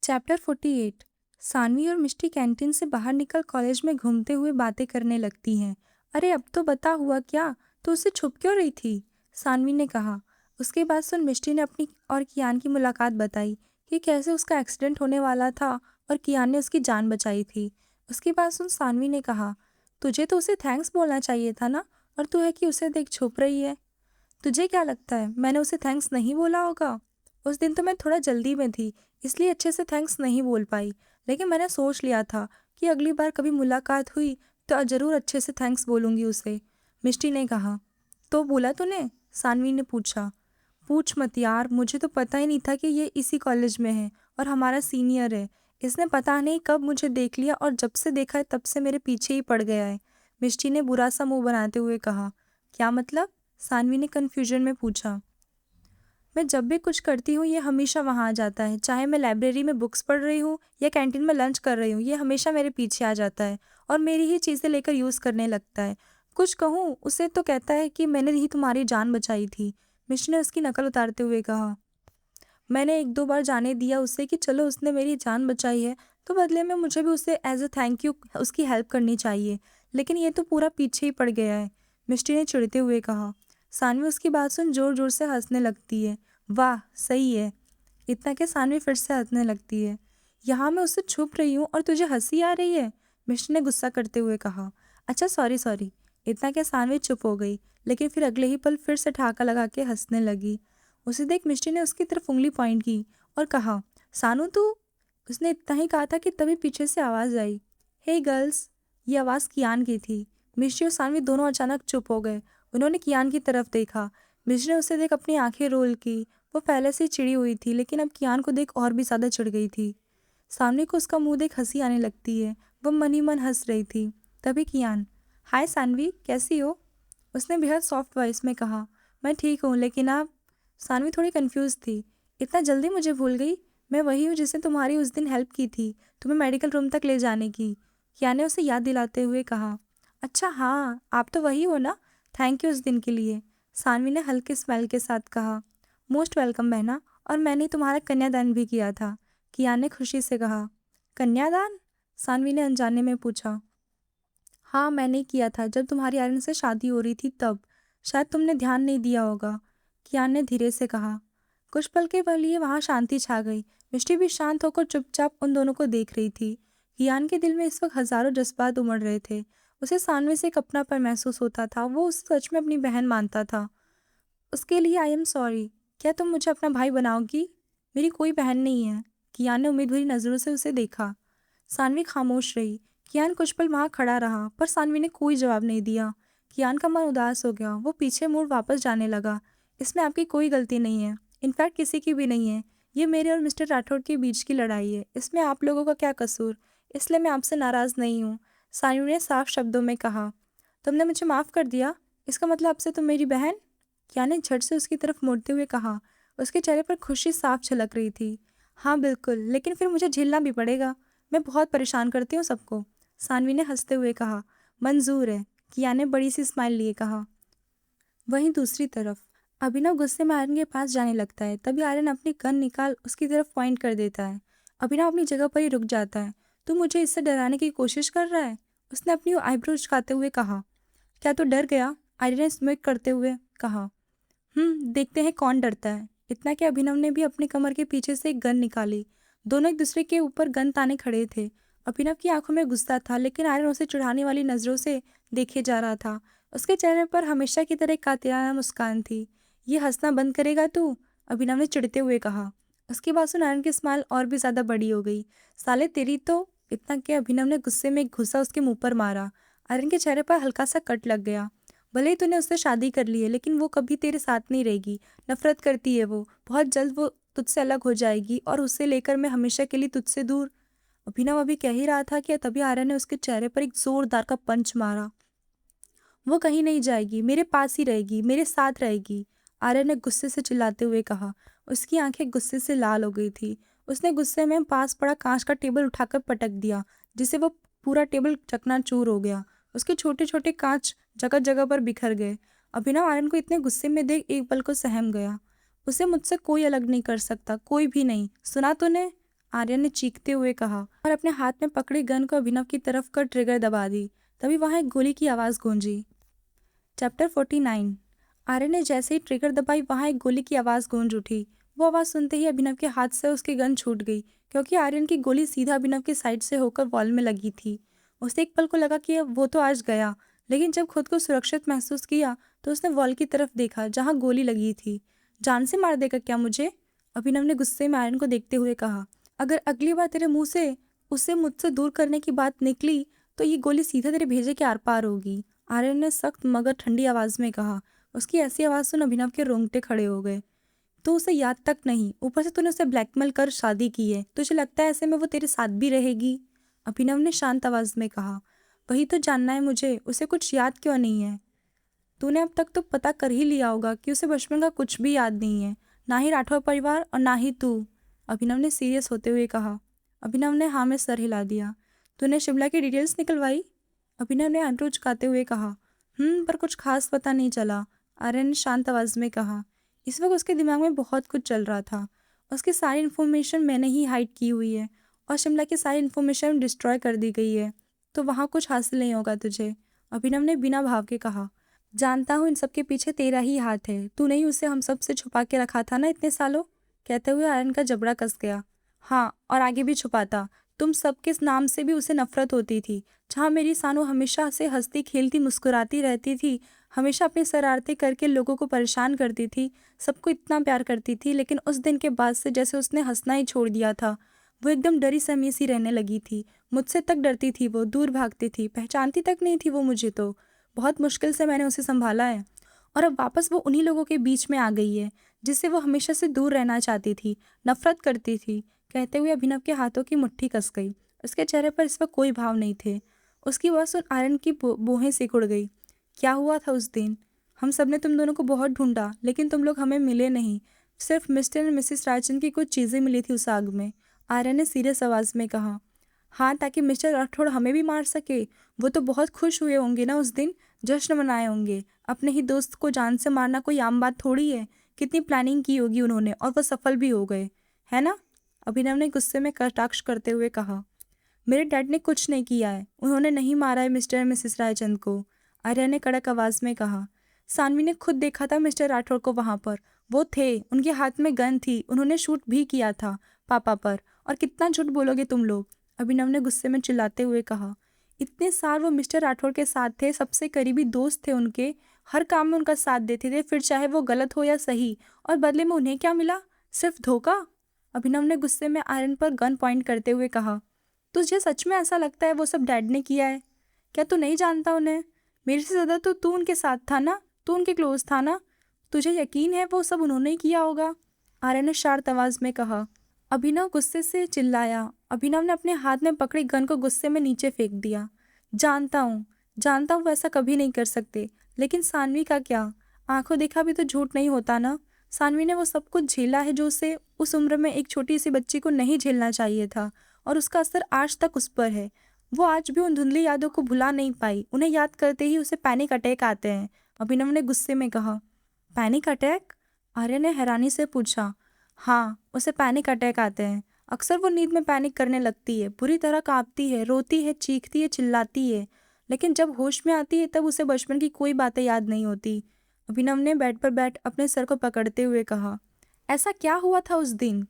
Chapter 48। Saanvi और मिष्टी canteen से बाहर निकल कॉलेज में घूमते हुए बातें करने लगती हैं। अरे अब तो बता, हुआ क्या? तो उससे छुप क्यों रही थी? सानवी ने कहा। उसके बाद सुन, मिष्टी ने अपनी और कियान की मुलाकात बताई कि कैसे उसका एक्सीडेंट होने वाला था और कियान ने उसकी जान बचाई थी। उसके बाद सुन, सानवी ने कहा, तुझे तो उसे थैंक्स बोलना चाहिए था ना, और तू है कि उसे देख छुप रही है। तुझे क्या लगता है मैंने उसे थैंक्स नहीं बोला होगा? उस दिन तो मैं थोड़ा जल्दी में थी, इसलिए अच्छे से थैंक्स नहीं बोल पाई। लेकिन मैंने सोच लिया था कि अगली बार कभी मुलाकात हुई तो ज़रूर अच्छे से थैंक्स बोलूँगी उसे। मिष्टी ने कहा। तो बोला तूने? सानवी ने पूछा। पूछ मत यार, मुझे तो पता ही नहीं था कि ये इसी कॉलेज में है और हमारा सीनियर है। इसने पता नहीं कब मुझे देख लिया और जब से देखा है तब से मेरे पीछे ही पड़ गया है। मिष्टी ने बुरा सा मुंह बनाते हुए कहा। क्या मतलब? सानवी ने कन्फ्यूजन में पूछा। मैं जब भी कुछ करती हूँ ये हमेशा वहाँ आ जाता है, चाहे मैं लाइब्रेरी में बुक्स पढ़ रही हूँ या कैंटीन में लंच कर रही हूँ, ये हमेशा मेरे पीछे आ जाता है और मेरी ही चीज़ें लेकर यूज़ करने लगता है। कुछ कहूँ उसे तो कहता है कि मैंने ही तुम्हारी जान बचाई थी। मिश्र ने उसकी नकल उतारते हुए कहा। मैंने एक दो बार जाने दिया उसे कि चलो उसने मेरी जान बचाई है तो बदले में मुझे भी उसे एज अ थैंक यू उसकी हेल्प करनी चाहिए, लेकिन ये तो पूरा पीछे ही पड़ गया है। मिष्टी ने चिढ़ते हुए कहा। सानवी उसकी बात सुन जोर जोर से हंसने लगती है। वाह सही है। इतना कि सानवी फिर से हंसने लगती है। यहाँ मैं उससे छुप रही हूँ और तुझे हंसी आ रही है? मिष्टी ने गुस्सा करते हुए कहा। अच्छा सॉरी सॉरी। इतना कि सानवी चुप हो गई, लेकिन फिर अगले ही पल फिर से ठहाका लगा के हंसने लगी। उसे देख मिष्टी ने उसकी तरफ उंगली पॉइंट की और कहा, सानू तू। उसने इतना ही कहा था कि तभी पीछे से आवाज़ आई। हे गर्ल्स। ये आवाज़ कियान की थी। मिष्टी और सानवी दोनों अचानक चुप हो गए। उन्होंने कियान की तरफ देखा। मिष्टी ने उसे देख अपनी आंखें रोल की। वो पहले से ही चिड़ी हुई थी, लेकिन अब कियान को देख और भी ज़्यादा चिढ़ गई थी। सामने को उसका मुंह देख हंसी आने लगती है। वो मन ही मन हंस रही थी। तभी कियान, हाय सानवी, कैसी हो? उसने बेहद सॉफ्ट वॉइस में कहा। मैं ठीक हूँ, लेकिन आप? सानवी थोड़ी कंफ्यूज थी। इतना जल्दी मुझे भूल गई? मैं वही हूँ जिसने तुम्हारी उस दिन हेल्प की थी, तुम्हें मेडिकल रूम तक ले जाने की। कियान ने उसे याद दिलाते हुए कहा। अच्छा हाँ, आप तो वही हो ना। थैंक यू उस दिन के लिए। सानवी ने हल्के स्माइल के साथ कहा। मोस्ट वेलकम बहना, और मैंने तुम्हारा कन्यादान भी किया था। कियान ने खुशी से कहा। कन्यादान? सानवी ने अनजाने में पूछा। हाँ मैंने किया था, जब तुम्हारी आर्यन से शादी हो रही थी तब। शायद तुमने ध्यान नहीं दिया होगा। कियान ने धीरे से कहा। कुछ पल के लिए वहाँ शांति छा गई। मिष्टी भी शांत होकर चुपचाप उन दोनों को देख रही थी। कियान के दिल में इस वक्त हजारों जज्बात उमड़ रहे थे। उसे सानवी से एक अपनापन महसूस होता था। वो उसे सच में अपनी बहन मानता था। उसके लिए आई एम सॉरी। क्या तुम मुझे अपना भाई बनाओगी? मेरी कोई बहन नहीं है। कियान ने उम्मीद भरी नजरों से उसे देखा। सानवी खामोश रही। कियान कुछ पल वहाँ खड़ा रहा, पर सानवी ने कोई जवाब नहीं दिया। कियान का मन उदास हो गया। वो पीछे मुड़ वापस जाने लगा। इसमें आपकी कोई गलती नहीं है, इनफैक्ट किसी की भी नहीं है। ये मेरे और मिस्टर राठौड़ के बीच की लड़ाई है, इसमें आप लोगों का क्या कसूर? इसलिए मैं आपसे नाराज़ नहीं हूँ। सानवी ने साफ शब्दों में कहा। तुमने मुझे माफ़ कर दिया? इसका मतलब अब से तुम मेरी बहन? कियान ने झट से उसकी तरफ मुड़ते हुए कहा। उसके चेहरे पर खुशी साफ झलक रही थी। हाँ बिल्कुल, लेकिन फिर मुझे झेलना भी पड़ेगा। मैं बहुत परेशान करती हूँ सबको। सानवी ने हंसते हुए कहा। मंजूर है। कियान ने बड़ी सी स्माइल लिए कहा। वहीं दूसरी तरफ अभिनव गुस्से में आर्यन के पास जाने लगता है। तभी आर्यन अपनी गन निकाल उसकी तरफ पॉइंट कर देता है। अभिनव अपनी जगह पर ही रुक जाता है। तू मुझे इससे डराने की कोशिश कर रहा है? उसने अपनी आईब्रो झुकाते हुए कहा। क्या तू डर गया? आर्यन ने स्मिक करते हुए कहा। देखते हैं कौन डरता है। इतना कि अभिनव ने भी अपनी कमर के पीछे से एक गन निकाली। दोनों एक दूसरे के ऊपर गन ताने खड़े थे। अभिनव की आंखों में गुस्सा था, लेकिन आर्यन उसे चिढ़ाने वाली नजरों से देखे जा रहा था। उसके चेहरे पर हमेशा की तरह एक कातिलाना मुस्कान थी। ये हंसना बंद करेगा तू? अभिनव ने चिढ़ते हुए कहा। उसकी बात सुन आर्यन की स्माइल और भी ज्यादा बड़ी हो गई। साले तेरी तो। इतना कि अभिनव ने गुस्से में एक घुसा उसके मुंह पर मारा। आर्यन के चेहरे पर हल्का सा कट लग गया। भले ही तूने उससे शादी कर ली है, लेकिन वो कभी तेरे साथ नहीं रहेगी। नफरत करती है वो। बहुत जल्द वो तुझसे अलग हो जाएगी और उसे लेकर मैं हमेशा के लिए तुझसे दूर। अभिनव अभी कह ही रहा था कि तभी आर्यन ने उसके चेहरे पर एक जोरदार का पंच मारा। वो कहीं नहीं जाएगी, मेरे पास ही रहेगी, मेरे साथ रहेगी। आर्यन ने गुस्से से चिल्लाते हुए कहा। उसकी आंखें गुस्से से लाल हो गई थी। उसने गुस्से में पास पड़ा कांच का टेबल उठाकर पटक दिया, जिससे वो पूरा टेबल चकनाचूर हो गया। उसके छोटे छोटे कांच जगह जगह पर बिखर गए। अभिनव आर्यन को इतने गुस्से में देख एक पल को सहम गया। उसे मुझसे कोई अलग नहीं कर सकता, कोई भी नहीं, सुना तूने? आर्यन ने चीखते हुए कहा और अपने हाथ में पकड़ी गन को अभिनव की तरफ कर ट्रिगर दबा दी। तभी वहां एक गोली की आवाज़ गूंजी। चैप्टर 49। आर्यन ने जैसे ही ट्रिगर दबाई वहां एक गोली की आवाज़ गूंज उठी। वो आवाज़ सुनते ही अभिनव के हाथ से उसकी गन छूट गई, क्योंकि आर्यन की गोली सीधा अभिनव की साइड से होकर वॉल में लगी थी। उसे एक पल को लगा कि अब वो तो आज गया, लेकिन जब खुद को सुरक्षित महसूस किया तो उसने वॉल की तरफ देखा जहाँ गोली लगी थी। जान से मार देगा क्या मुझे? अभिनव ने गुस्से में आर्यन को देखते हुए कहा। अगर अगली बार तेरे मुंह से उसे मुझसे दूर करने की बात निकली तो ये गोली सीधा तेरे भेजे के आर पार होगी, आर्यन ने सख्त मगर ठंडी आवाज में कहा। उसकी ऐसी आवाज सुन अभिनव के रोंगटे खड़े हो गए। तो उसे याद तक नहीं, ऊपर से तूने उसे ब्लैकमेल कर शादी की है। तुझे लगता है ऐसे में वो तेरे साथ भी रहेगी? अभिनव ने शांत आवाज में कहा। वही तो जानना है मुझे, उसे कुछ याद क्यों नहीं है? तूने अब तक तो पता कर ही लिया होगा कि उसे बचपन का कुछ भी याद नहीं है, ना ही राठौर परिवार और ना ही तू, अभिनव ने सीरियस होते हुए कहा। अभिनव ने हाँ में सर हिला दिया। तूने शिमला की डिटेल्स निकलवाई? अभिनव ने आंखें उचकाते हुए कहा। पर कुछ खास पता नहीं चला, आर्यन ने शांत आवाज में कहा। इस वक्त उसके दिमाग में बहुत कुछ चल रहा था। उसकी सारी इन्फॉर्मेशन मैंने ही हाइड की हुई है और शिमला की सारी इन्फॉर्मेशन डिस्ट्रॉय कर दी गई है, तो वहाँ कुछ हासिल नहीं होगा तुझे, अभिनव ने बिना भाव के कहा। जानता हूँ इन सब के पीछे तेरा ही हाथ है, तूने ही उसे हम सब से छुपा के रखा था ना इतने सालों, कहते हुए आर्यन का जबड़ा कस गया। हाँ, और आगे भी छुपाता। तुम सबके नाम से भी उसे नफरत होती थी। जहाँ मेरी सानू हमेशा से हंसती खेलती मुस्कुराती रहती थी, हमेशा अपनी शरारतें करके लोगों को परेशान करती थी, सबको इतना प्यार करती थी, लेकिन उस दिन के बाद से जैसे उसने हंसना ही छोड़ दिया था। वो एकदम डरी सहमी सी रहने लगी थी। मुझसे तक डरती थी, वो दूर भागती थी, पहचानती तक नहीं थी वो मुझे। तो बहुत मुश्किल से मैंने उसे संभाला है और अब वापस वो उन्हीं लोगों के बीच में आ गई है जिससे वो हमेशा से दूर रहना चाहती थी, नफरत करती थी, कहते हुए अभिनव के हाथों की मुट्ठी कस गई। उसके चेहरे पर इस वक्त कोई भाव नहीं थे। उसकी बात सुन आर्यन की बोहें सिकुड़ गई। क्या हुआ था उस दिन? हम सब ने तुम दोनों को बहुत ढूंढा, लेकिन तुम लोग हमें मिले नहीं। सिर्फ मिस्टर एंड मिसेस राजन की कुछ चीज़ें मिली थी उस आग में, आर्यन ने सीरियस आवाज में कहा। हाँ, ताकि मिस्टर राठौड़ हमें भी मार सके। वो तो बहुत खुश हुए होंगे ना उस दिन, जश्न मनाए होंगे। अपने ही दोस्त को जान से मारना कोई आम बात थोड़ी है। कितनी प्लानिंग की होगी उन्होंने और वो सफल भी हो गए, है ना? अभिनव ने गुस्से में कटाक्ष करते हुए कहा। मेरे डैड ने कुछ नहीं किया है, उन्होंने नहीं मारा है मिस्टर और मिसेस रायचंद को, आर्या ने कड़क आवाज में कहा। सानवी ने खुद देखा था मिस्टर राठौड़ को वहां पर, वो थे, उनके हाथ में गन थी, उन्होंने शूट भी किया था पापा पर। और कितना झूठ बोलोगे तुम लोग, अभिनव ने गुस्से में चिल्लाते हुए कहा। इतने साल वो मिस्टर राठौड़ के साथ थे, सबसे करीबी दोस्त थे उनके, हर काम में उनका साथ देते थे, फिर चाहे वो गलत हो या सही। और बदले में उन्हें क्या मिला? सिर्फ धोखा, अभिनव ने गुस्से में आयरन पर गन पॉइंट करते हुए कहा। तुझे सच में ऐसा लगता है वो सब डैड ने किया है? क्या तू नहीं जानता उन्हें? मेरे से ज़्यादा तो तू उनके साथ था ना, तू उनके क्लोज था ना, तुझे यकीन है वो सब उन्होंने ही किया होगा, आर्यन ने शार्प आवाज में कहा। अभिनव गुस्से से चिल्लाया। अभिनव ने अपने हाथ में पकड़ी गन को गुस्से में नीचे फेंक दिया। जानता हूँ वैसा कभी नहीं कर सकते, लेकिन सानवी का क्या? आंखों देखा भी तो झूठ नहीं होता ना। सानवी ने वो सब कुछ झेला है जो उसे उस उम्र में एक छोटी सी बच्ची को नहीं झेलना चाहिए था, और उसका असर आज तक उस पर है। वो आज भी उन धुंधली यादों को भुला नहीं पाई, उन्हें याद करते ही उसे पैनिक अटैक आते हैं, अभिनव ने गुस्से में कहा। Panic attack? आर्य ने हैरानी से पूछा। हाँ, उसे पैनिक अटैक आते हैं। अक्सर वो नींद में पैनिक करने लगती है, बुरी तरह कांपती है, रोती है, चीखती है, चिल्लाती है, लेकिन जब होश में आती है तब उसे बचपन की कोई बातें याद नहीं होती, अभिनव ने बेड पर बैठ अपने सर को पकड़ते हुए कहा। ऐसा क्या हुआ था उस दिन?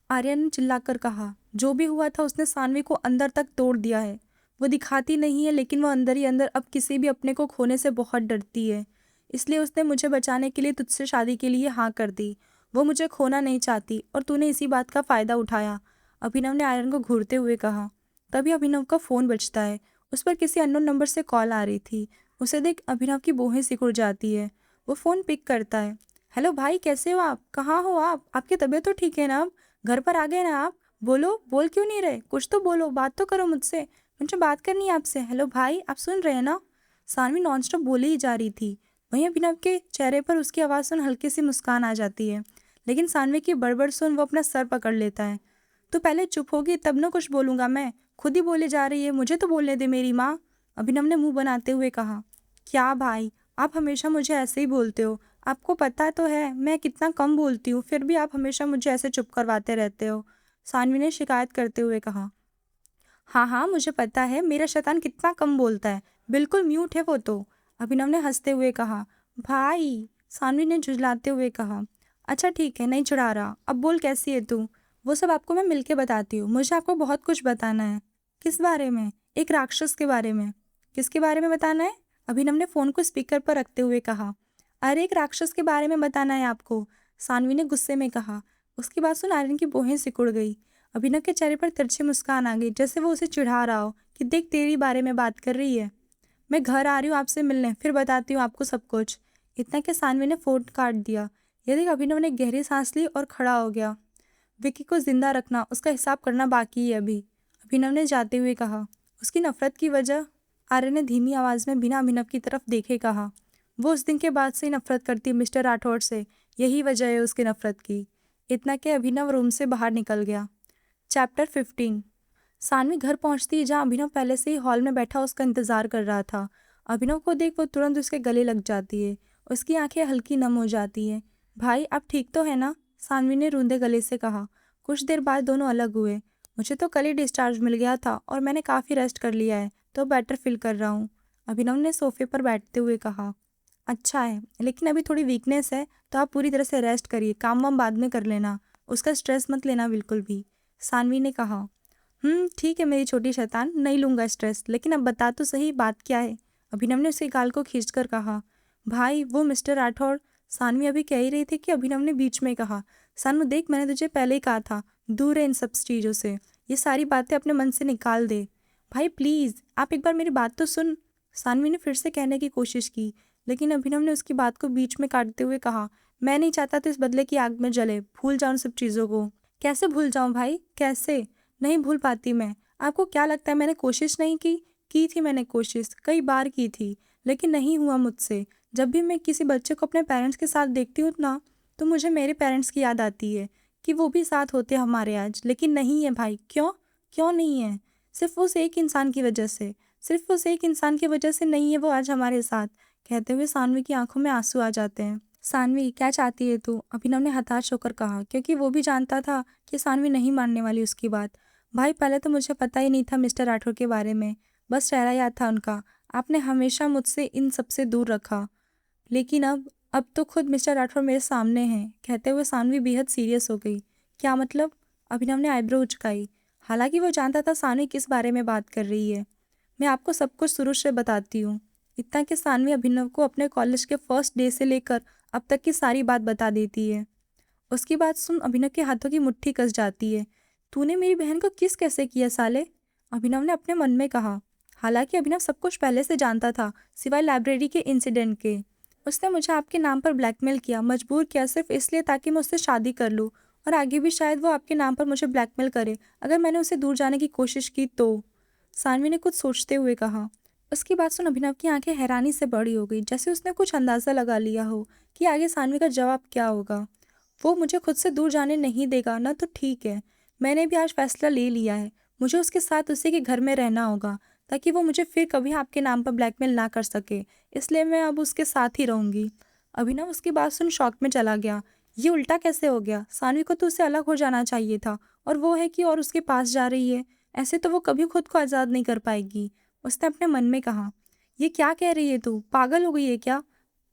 आर्यन ने चिल्लाकर कहा। जो भी हुआ था उसने सानवी को अंदर तक तोड़ दिया है। वो दिखाती नहीं है, लेकिन वो अंदर ही अंदर अब किसी भी अपने को खोने से बहुत डरती है। इसलिए उसने मुझे बचाने के लिए तुझसे शादी के लिए हाँ कर दी। वो मुझे खोना नहीं चाहती और तूने इसी बात का फ़ायदा उठाया, अभिनव ने आर्यन को घूरते हुए कहा। तभी अभिनव का फ़ोन बजता है। उस पर किसी अननोन नंबर से कॉल आ रही थी। उसे देख अभिनव की बोहें सिकुड़ जाती है। वो फ़ोन पिक करता है। हेलो भाई, कैसे हो आप? कहाँ हो आप? आपकी तबीयत तो ठीक है ना? अब घर पर आ गए ना आप? बोलो, बोल क्यों नहीं रहे? कुछ तो बोलो, बात तो करो मुझसे, मुझे बात करनी है आपसे। हेलो भाई, आप सुन रहे हैं ना? सानवी नॉनस्टॉप बोली ही जा रही थी। वहीं अभिनव के चेहरे पर उसकी आवाज़ सुन हल्की सी मुस्कान आ जाती है, लेकिन सानवी की बड़बड़ सुन वो अपना सर पकड़ लेता है। तो पहले चुप होगी तब ना कुछ बोलूँगा मैं, खुद ही बोले जा रही है, मुझे तो बोलने दे मेरी माँ, अभिनव ने मुंह बनाते हुए कहा। क्या भाई, आप हमेशा मुझे ऐसे ही बोलते हो? आपको पता तो है मैं कितना कम बोलती हूँ, फिर भी आप हमेशा मुझे ऐसे चुप करवाते रहते हो। सानवी ने शिकायत करते हुए कहा। हाँ हाँ, मुझे पता है मेरा शैतान कितना कम बोलता है, बिल्कुल म्यूट है वो तो, अभिनव ने हंसते हुए कहा। भाई, सानवी ने झुंझलाते हुए कहा। अच्छा ठीक है, नहीं चिढ़ा रहा, अब बोल कैसी है तू? वो सब आपको मैं मिलके बताती हूँ, मुझे आपको बहुत कुछ बताना है। किस बारे में? एक राक्षस के बारे में। किसके बारे में बताना है? अभिनव ने फोन को स्पीकर पर रखते हुए कहा। अरे एक राक्षस के बारे में बताना है आपको, सानवी ने गुस्से में कहा। उसकी बात सुन आर्यन की भौहें सिकुड़ गई। अभिनव के चेहरे पर तिरछी मुस्कान आ गई, जैसे वो उसे चिढ़ा रहा हो कि देख तेरी बारे में बात कर रही है। मैं घर आ रही हूँ आपसे मिलने, फिर बताती हूँ आपको सब कुछ। इतना कि सानवी ने फोन काट दिया। यह देख अभिनव ने गहरी सांस ली और खड़ा हो गया। विक्की को जिंदा रखना, उसका हिसाब करना बाकी है अभी, अभिनव ने जाते हुए कहा। उसकी नफरत की वजह? आर्य ने धीमी आवाज में बिना अभिनव की तरफ देखे कहा। वो उस दिन के बाद से ही नफरत करती है मिस्टर राठौड़ से, यही वजह है उसकी नफरत की। इतना कि अभिनव रूम से बाहर निकल गया। चैप्टर 15। सानवी घर पहुंचती है जहां अभिनव पहले से ही हॉल में बैठा उसका इंतजार कर रहा था। अभिनव को देख वो तुरंत उसके गले लग जाती है। उसकी आंखें हल्की नम हो जाती है। भाई आप ठीक तो है ना? सानवी ने रूंधे गले से कहा। कुछ देर बाद दोनों अलग हुए। मुझे तो कल ही डिस्चार्ज मिल गया था और मैंने काफ़ी रेस्ट कर लिया है, तो बेटर फील कर रहा हूँ, अभिनव ने सोफे पर बैठते हुए कहा। अच्छा है, लेकिन अभी थोड़ी वीकनेस है, तो आप पूरी तरह से रेस्ट करिए, काम वाम बाद में कर लेना, उसका स्ट्रेस मत लेना बिल्कुल भी, सानवी ने कहा। ठीक है मेरी छोटी शैतान, नहीं लूंगा स्ट्रेस, लेकिन अब बता तो सही बात क्या है, अभिनव ने उसके गाल को खींचकर कहा। भाई वो मिस्टर राठौड़, सानवी अभी कह ही रही थी कि अभिनव ने बीच में कहा। सानू देख, मैंने तुझे पहले ही कहा था, दूर है इन सब चीज़ों से, ये सारी बातें अपने मन से निकाल दे। भाई प्लीज़ आप एक बार मेरी बात तो सुन, सानवी ने फिर से कहने की कोशिश की, लेकिन अभिनव ने उसकी बात को बीच में काटते हुए कहा। मैं नहीं चाहता तो इस बदले की आग में जले, भूल जाऊँ सब चीज़ों को। कैसे भूल जाऊँ भाई, कैसे? नहीं भूल पाती मैं। आपको क्या लगता है मैंने कोशिश नहीं की? की थी मैंने कोशिश, कई बार की थी, लेकिन नहीं हुआ मुझसे। जब भी मैं किसी बच्चे को अपने पेरेंट्स के साथ देखती हूँ ना, तो मुझे मेरे पेरेंट्स की याद आती है कि वो भी साथ होते हमारे आज, लेकिन नहीं है भाई। क्यों? क्यों नहीं है? सिर्फ उस एक इंसान की वजह से, सिर्फ उस एक इंसान की वजह से नहीं है वो आज हमारे साथ। कहते हुए सानवी की आंखों में आंसू आ जाते हैं। सानवी क्या चाहती है तू? अभिनव ने हताश होकर कहा, क्योंकि वो भी जानता था कि सानवी नहीं मानने वाली उसकी बात। भाई पहले तो मुझे पता ही नहीं था मिस्टर राठौर के बारे में, बस चेहरा याद था उनका। आपने हमेशा मुझसे इन सबसे दूर रखा, लेकिन अब तो खुद मिस्टर राठौर मेरे सामने हैं। कहते हुए सानवी बेहद सीरियस हो गई। क्या मतलब? अभिनव ने आईब्रो उचकाई। हालांकि वो जानता था सानवी किस बारे में बात कर रही है। मैं आपको सब कुछ शुरू से बताती हूँ। इतना कि सानवी अभिनव को अपने कॉलेज के फर्स्ट डे से लेकर अब तक की सारी बात बता देती है। उसकी बात सुन अभिनव के हाथों की मुट्ठी कस जाती है। तूने मेरी बहन को किस कैसे किया साले? अभिनव ने अपने मन में कहा। हालांकि अभिनव सब कुछ पहले से जानता था, सिवाय लाइब्रेरी के इंसिडेंट के। उसने मुझे आपके नाम पर ब्लैकमेल किया, मजबूर किया, सिर्फ इसलिए ताकि मैं उससे शादी कर लूँ, और आगे भी शायद वो आपके नाम पर मुझे ब्लैकमेल करे अगर मैंने उसे दूर जाने की कोशिश की तो, सानवी ने कुछ सोचते हुए कहा। उसकी बात सुन अभिनव की आंखें हैरानी से बड़ी हो गई, जैसे उसने कुछ अंदाजा लगा लिया हो कि आगे सानवी का जवाब क्या होगा। वो मुझे खुद से दूर जाने नहीं देगा ना, तो ठीक है, मैंने भी आज फैसला ले लिया है, मुझे उसके साथ उसी के घर में रहना होगा, ताकि वो मुझे फिर कभी आपके नाम पर ब्लैकमेल ना कर सके, इसलिए मैं अब उसके साथ ही रहूंगी। अभिनव उसकी बात सुन शॉक में चला गया। ये उल्टा कैसे हो गया? सानवी को तो उससे अलग हो जाना चाहिए था, और वो है कि और उसके पास जा रही है। ऐसे तो वो कभी खुद को आज़ाद नहीं कर पाएगी। उसने अपने मन में कहा। ये क्या कह रही है तू? पागल हो गई है क्या?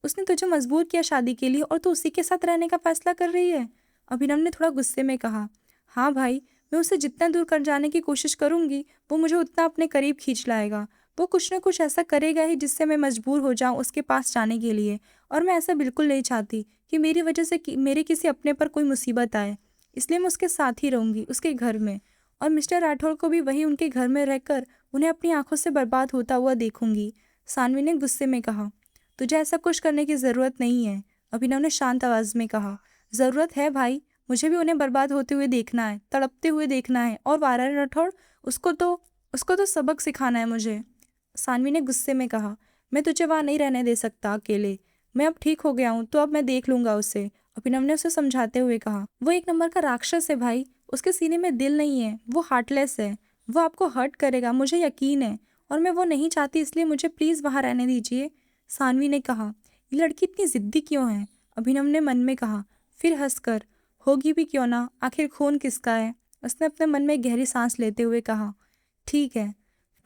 उसने तुझे मजबूर किया शादी के लिए और तू उसी के साथ रहने का फैसला कर रही है? अभिनव ने थोड़ा गुस्से में कहा। हाँ भाई, मैं उसे जितना दूर कर जाने की कोशिश करूंगी, वो मुझे उतना अपने करीब खींच लाएगा। वो कुछ ना कुछ ऐसा करेगा ही जिससे मैं मजबूर हो जाऊं उसके पास जाने के लिए, और मैं ऐसा बिल्कुल नहीं चाहती कि मेरी वजह से मेरे किसी अपने पर कोई मुसीबत आए। इसलिए मैं उसके साथ ही रहूंगी, उसके घर में, और मिस्टर राठौर को भी वही उनके घर में रहकर उन्हें अपनी आंखों से बर्बाद होता हुआ देखूंगी, सानवी ने गुस्से में कहा। तुझे ऐसा कुछ करने की ज़रूरत नहीं है, अभिनव ने शांत आवाज में कहा। ज़रूरत है भाई, मुझे भी उन्हें बर्बाद होते हुए देखना है, तड़पते हुए देखना है, और वारा राठौड़, उसको तो सबक सिखाना है मुझे, सानवी ने गुस्से में कहा। मैं तुझे वहाँ नहीं रहने दे सकता अकेले, मैं अब ठीक हो गया हूँ, तो अब मैं देख लूंगा उसे, अभिनव ने उसे समझाते हुए कहा। वो एक नंबर का राक्षस है भाई, उसके सीने में दिल नहीं है, वो हार्टलेस है, वो आपको हर्ट करेगा, मुझे यकीन है, और मैं वो नहीं चाहती, इसलिए मुझे प्लीज़ वहाँ रहने दीजिए, सानवी ने कहा। ये लड़की इतनी जिद्दी क्यों है? अभिनव ने मन में कहा, फिर हंसकर। होगी भी क्यों ना, आखिर खून किसका है? उसने अपने मन में गहरी सांस लेते हुए कहा, ठीक है,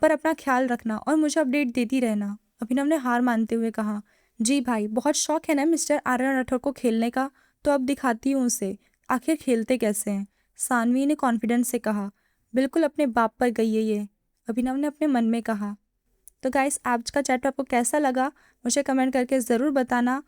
पर अपना ख्याल रखना और मुझे अपडेट देती रहना। अभिनव ने हार मानते हुए कहा, जी भाई, बहुत शौक है ना मिस्टर आर्यन राठौर को खेलने का, तो अब दिखाती हूँ उसे आखिर खेलते कैसे हैं। सानवी ने कॉन्फिडेंस से कहा, बिल्कुल अपने बाप पर गई है ये, अभिनव ने अपने मन में कहा। तो गाइस, आज का चैट आपको कैसा लगा मुझे कमेंट करके ज़रूर बताना।